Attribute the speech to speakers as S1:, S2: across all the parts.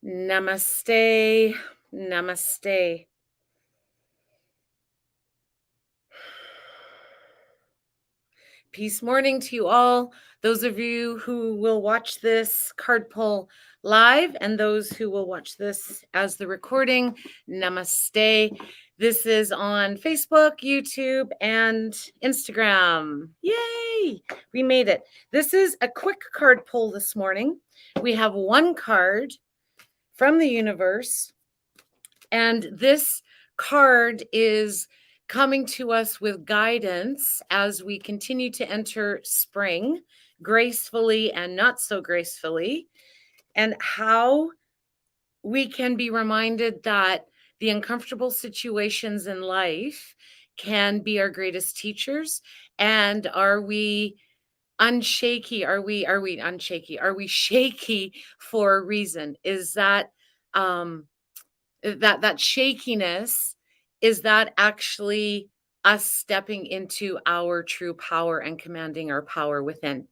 S1: Namaste. Namaste. Peace morning to you all. Those of you who will watch this CardPull live and those who will watch this as the recording, namaste. This is on Facebook, YouTube, and Instagram. Yay! We made it. This is a quick card pull this morning. We have one card from the universe, and this card is coming to us with guidance as we continue to enter spring gracefully and not so gracefully, and how we can be reminded that the uncomfortable situations in life can be our greatest teachers. And are we unshaky? Are we unshaky? Are we shaky for a reason? Is that that shakiness, is that actually us stepping into our true power and commanding our power within?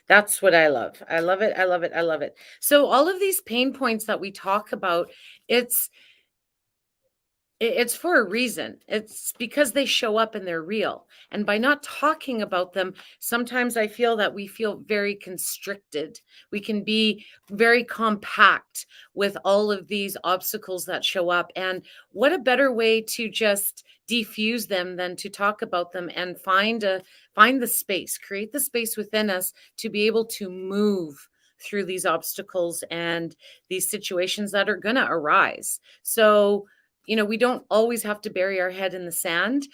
S1: That's what I love. I love it. I love it. I love it. So all of these pain points that we talk about, it's it's for a reason. It's because they show up and they're real. And by not talking about them, sometimes I feel that we feel very constricted. We can be very compact with all of these obstacles that show up. And what a better way to just defuse them than to talk about them and find the space, create the space within us to be able to move through these obstacles and these situations that are going to arise. So we don't always have to bury our head in the sand.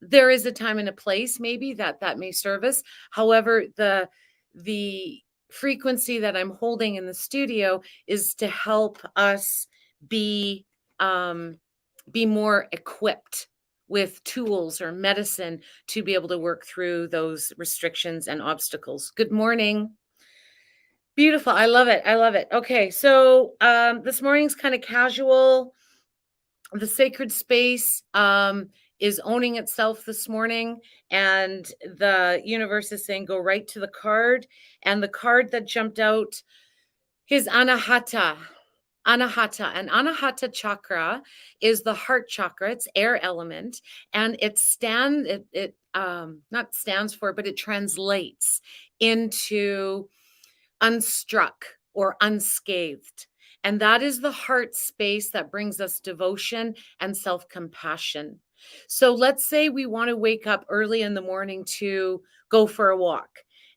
S1: There is a time and a place maybe that may serve us. However, the frequency that I'm holding in the studio is to help us be more equipped with tools or medicine to be able to work through those restrictions and obstacles. Good morning. Beautiful. I love it. I love it. Okay, so this morning's kind of casual. The sacred space is owning itself this morning, and the universe is saying go right to the card. And the card that jumped out is Anahata. Anahata. And Anahata chakra is the heart chakra. It's air element, and it not stands for, but it translates into unstruck or unscathed. And that is the heart space that brings us devotion and self-compassion. So let's say we want to wake up early in the morning to go for a walk,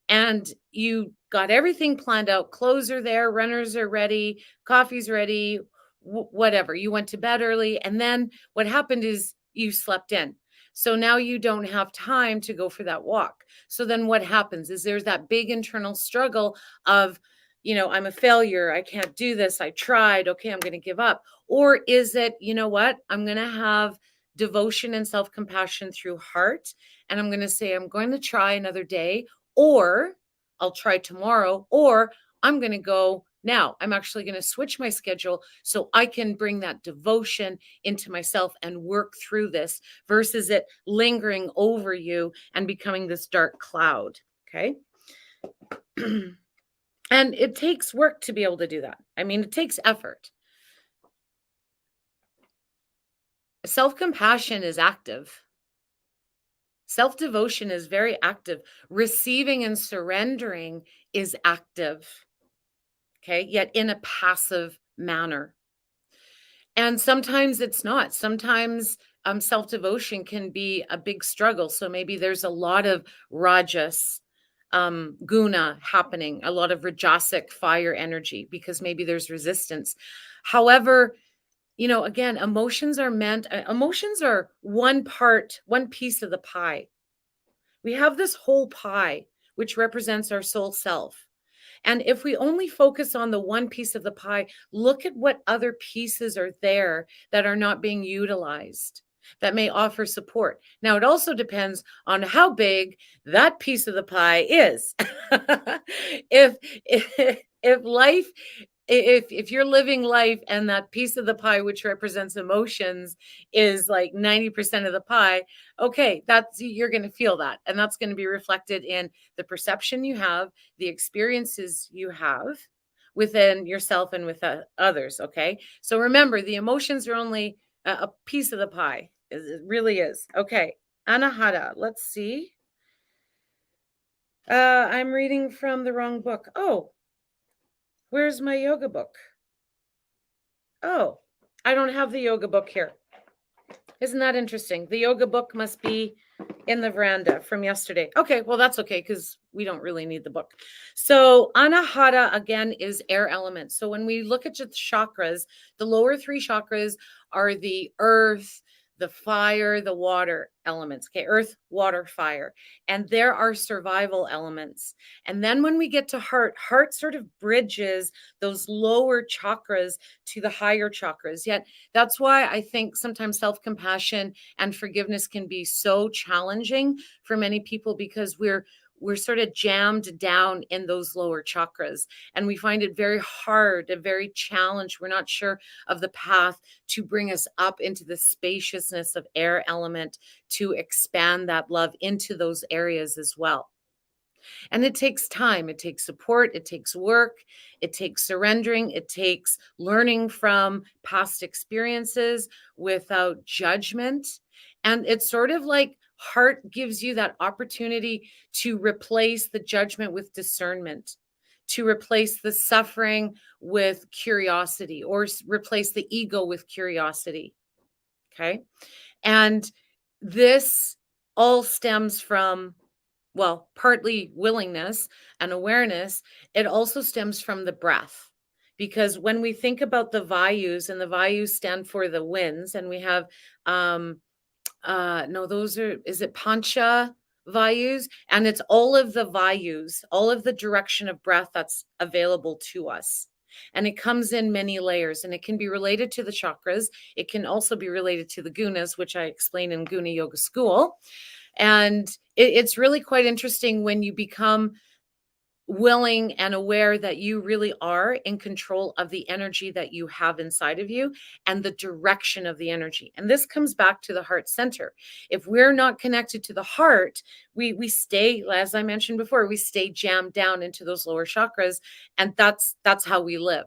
S1: and you got everything planned out. Clothes are there, runners are ready, coffee's ready, whatever. You went to bed early, and then what happened is you slept in. So now you don't have time to go for that walk. So then what happens is there's that big internal struggle of, I'm a failure. I can't do this. I tried. Okay, I'm going to give up. Or is it, you know what? I'm going to have devotion and self-compassion through heart. And I'm going to say, I'm going to try another day, or I'll try tomorrow, or I'm going to go now. I'm actually going to switch my schedule so I can bring that devotion into myself and work through this versus it lingering over you and becoming this dark cloud. Okay. And it takes work to be able to do that. I mean, it takes effort. Self-compassion is active. Self-devotion is very active. Receiving and surrendering is active. Okay, yet in a passive manner. And sometimes it's not. Sometimes self-devotion can be a big struggle. So maybe there's a lot of rajas, GUNA happening, a lot of rajasic fire energy, because maybe there's resistance. However, again, emotions are one piece of the pie. We have this whole pie, which represents our soul self. And if we only focus on the one piece of the pie, look at what other pieces are there that are not being utilized, that may offer support. Now, it also depends on how big that piece of the pie is. if life if you're living life and that piece of the pie, which represents emotions, is like 90% of the pie, okay, you're going to feel that. And that's going to be reflected in the perception you have, the experiences you have, within yourself and with others. Okay. So remember, the emotions are only a piece of the pie. It really is. Okay. Anahata. Let's see. I'm reading from the wrong book. Oh, where's my yoga book? Oh, I don't have the yoga book here. Isn't that interesting? The yoga book must be in the veranda from yesterday. Okay, well, that's okay because we don't really need the book. So, Anahata again is air element. So, when we look at the chakras, the lower three chakras are the earth, the fire, the water elements. Okay, earth, water, fire. And there are survival elements. And then when we get to heart sort of bridges those lower chakras to the higher chakras. Yet, that's why I think sometimes self compassion and forgiveness can be so challenging for many people because we're sort of jammed down in those lower chakras and we find it very hard and very challenged. We're not sure of the path to bring us up into the spaciousness of air element to expand that love into those areas as well. And it takes time, it takes support, it takes work, it takes surrendering, it takes learning from past experiences without judgment. And it's sort of like heart gives you that opportunity to replace the judgment with discernment, to replace the suffering with curiosity, or replace the ego with curiosity. Okay. And this all stems from, well, partly willingness and awareness. It also stems from the breath. Because when we think about the vayus, and the vayus stand for the winds, and we have um no, those are, is it pancha vayus? And it's all of the vayus, all of the direction of breath that's available to us. And it comes in many layers, and it can be related to the chakras. It can also be related to the gunas, which I explain in Guna Yoga School. And it's really quite interesting when you become willing and aware that you really are in control of the energy that you have inside of you and the direction of the energy. And this comes back to the heart center. If we're not connected to the heart, we stay, as I mentioned before, we stay jammed down into those lower chakras, and that's how we live.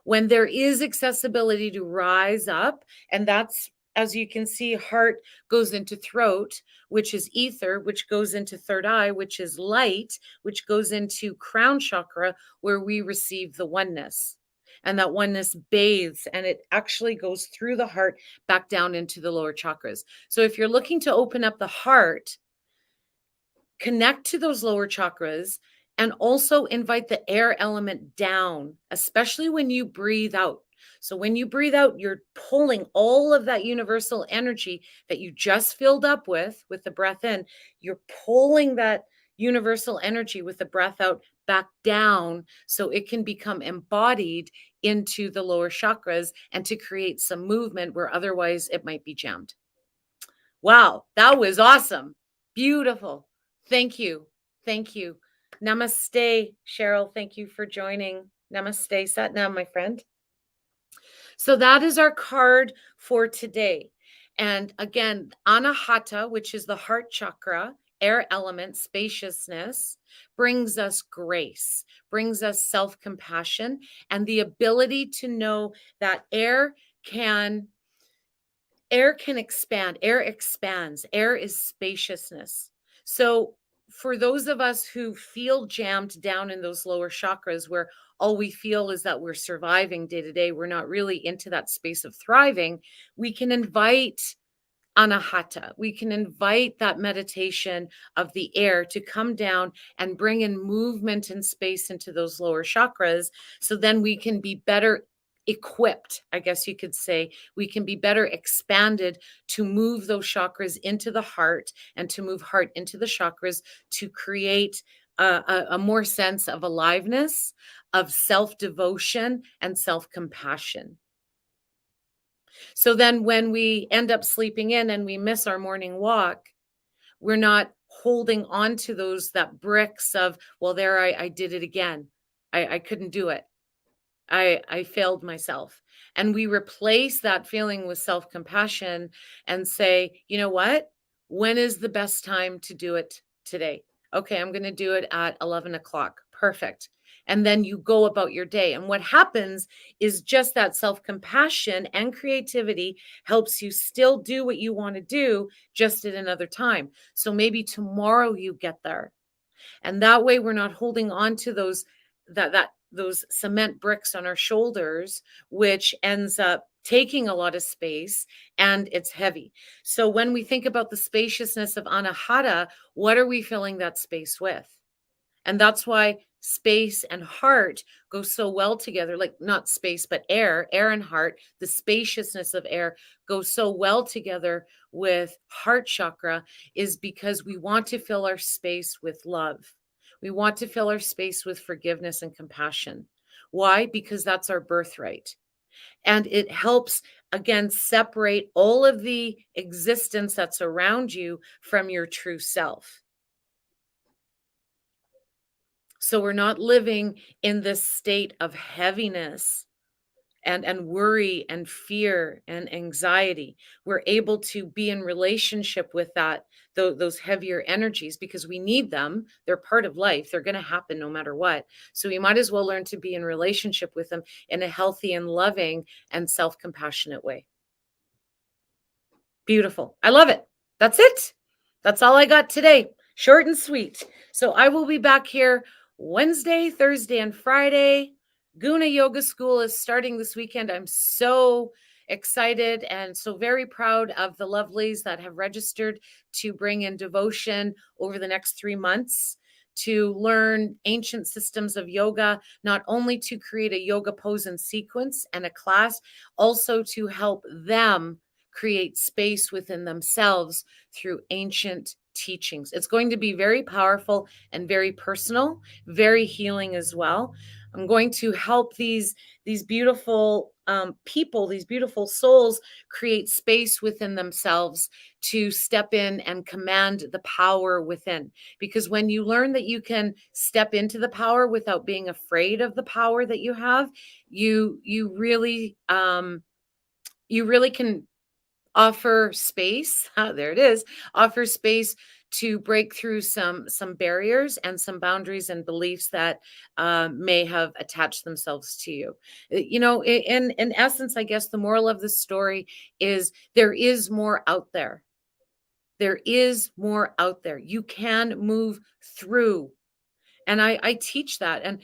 S1: When there is accessibility to rise up, and that's, as you can see, heart goes into throat, which is ether, which goes into third eye, which is light, which goes into crown chakra, where we receive the oneness. And that oneness bathes, and it actually goes through the heart back down into the lower chakras. So if you're looking to open up the heart, connect to those lower chakras, and also invite the air element down, especially when you breathe out. So when you breathe out, you're pulling all of that universal energy that you just filled up with the breath in. You're pulling that universal energy with the breath out back down so it can become embodied into the lower chakras and to create some movement where otherwise it might be jammed. Wow, that was awesome. Beautiful. Thank you. Thank you. Namaste, Cheryl. Thank you for joining. Namaste, Satnam, my friend. So that is our card for today. And again, Anahata, which is the heart chakra, air element, spaciousness, brings us grace, brings us self compassion, and the ability to know that air can expand, air expands, air is spaciousness. So for those of us who feel jammed down in those lower chakras where all we feel is that we're surviving day to day, we're not really into that space of thriving, we can invite anahata. We can invite that meditation of the air to come down and bring in movement and space into those lower chakras. So then we can be better equipped, I guess you could say. We can be better expanded to move those chakras into the heart and to move heart into the chakras to create a more sense of aliveness, of self devotion, and self compassion. So then when we end up sleeping in and we miss our morning walk, we're not holding on to that bricks of, well, there I did it again. I couldn't do it. I failed myself. And we replace that feeling with self-compassion and say, you know what? When is the best time to do it today? Okay, I'm going to do it at 11 o'clock. Perfect. And then you go about your day. And what happens is just that self compassion and creativity helps you still do what you want to do, just at another time. So maybe tomorrow you get there. And that way we're not holding on to those cement bricks on our shoulders, which ends up taking a lot of space, and it's heavy. So when we think about the spaciousness of anahata, what are we filling that space with? And that's why space and heart go so well together, like not space, but air and heart. The spaciousness of air goes so well together with heart chakra, is because we want to fill our space with love. We want to fill our space with forgiveness and compassion. Why? Because that's our birthright. And it helps, again, separate all of the existence that's around you from your true self. So we're not living in this state of heaviness and worry and fear and anxiety. We're able to be in relationship with those heavier energies, because we need them. They're part of life. They're going to happen no matter what. So we might as well learn to be in relationship with them in a healthy and loving and self-compassionate way. Beautiful. I love it. That's it. That's all I got today. Short and sweet. So I will be back here Wednesday, Thursday, and Friday. GUNA Yoga School is starting this weekend. I'm so excited and so very proud of the lovelies that have registered to bring in devotion over the next 3 months, to learn ancient systems of yoga, not only to create a yoga pose and sequence and a class, also to help them create space within themselves through ancient teachings. It's going to be very powerful and very personal, very healing as well. I'm going to help these beautiful people, these beautiful souls, create space within themselves to step in and command the power within. Because when you learn that you can step into the power without being afraid of the power that you have, you really can offer space. There it is. Offer space to break through some barriers and some boundaries and beliefs that may have attached themselves to you. In essence, I guess the moral of the story is there is more out there. There is more out there. You can move through. And I teach that. And,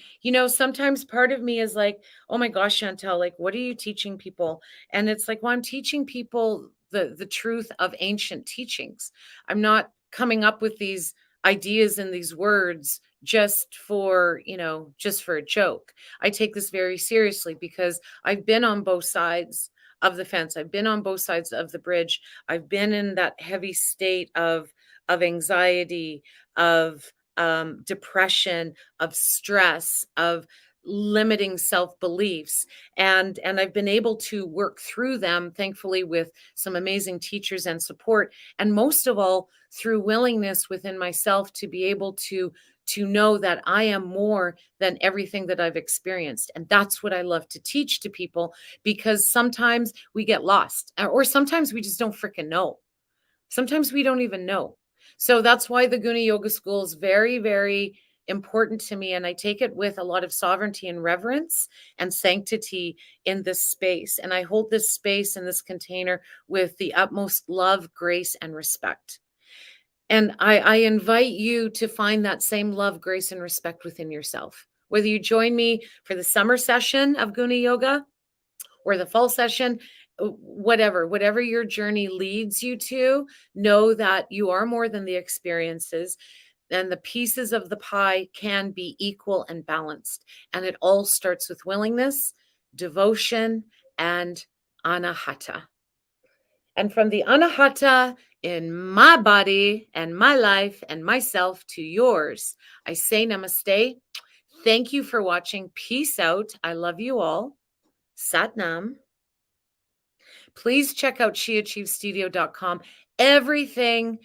S1: sometimes part of me is like, oh my gosh, Chantel, like, what are you teaching people? And it's like, well, I'm teaching people the truth of ancient teachings. I'm not coming up with these ideas and these words just for a joke. I take this very seriously, because I've been on both sides of the fence. I've been on both sides of the bridge. I've been in that heavy state of anxiety, of depression, of stress, of limiting self beliefs, and I've been able to work through them, thankfully, with some amazing teachers and support, and most of all through willingness within myself to be able to know that I am more than everything that I've experienced. And that's what I love to teach to people, because sometimes we get lost, or sometimes we just don't freaking know. Sometimes we don't even know. So that's why the Guna Yoga School is very, very important to me. And I take it with a lot of sovereignty and reverence and sanctity in this space. And I hold this space and this container with the utmost love, grace, and respect. And I invite you to find that same love, grace, and respect within yourself. Whether you join me for the summer session of Guna Yoga or the fall session, whatever your journey leads you to, know that you are more than the experiences, and the pieces of the pie can be equal and balanced. And it all starts with willingness, devotion, and anahata. And from the anahata in my body and my life and myself to yours, I say namaste. Thank you for watching. Peace out. I love you all. Sat Nam. Please check out sheachievestudio.com. Everything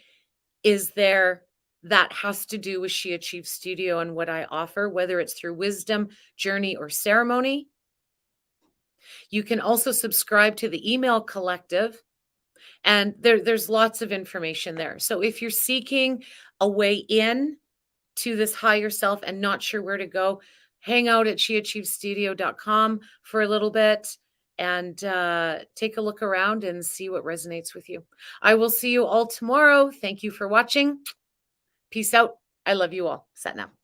S1: is there that has to do with She Achieves Studio and what I offer, whether it's through wisdom, journey, or ceremony. You can also subscribe to the email collective, and there's lots of information there. So if you're seeking a way in to this higher self and not sure where to go, hang out at sheachievestudio.com for a little bit and take a look around and see what resonates with you. I will see you all tomorrow. Thank you for watching. Peace out. I love you all. Sat now.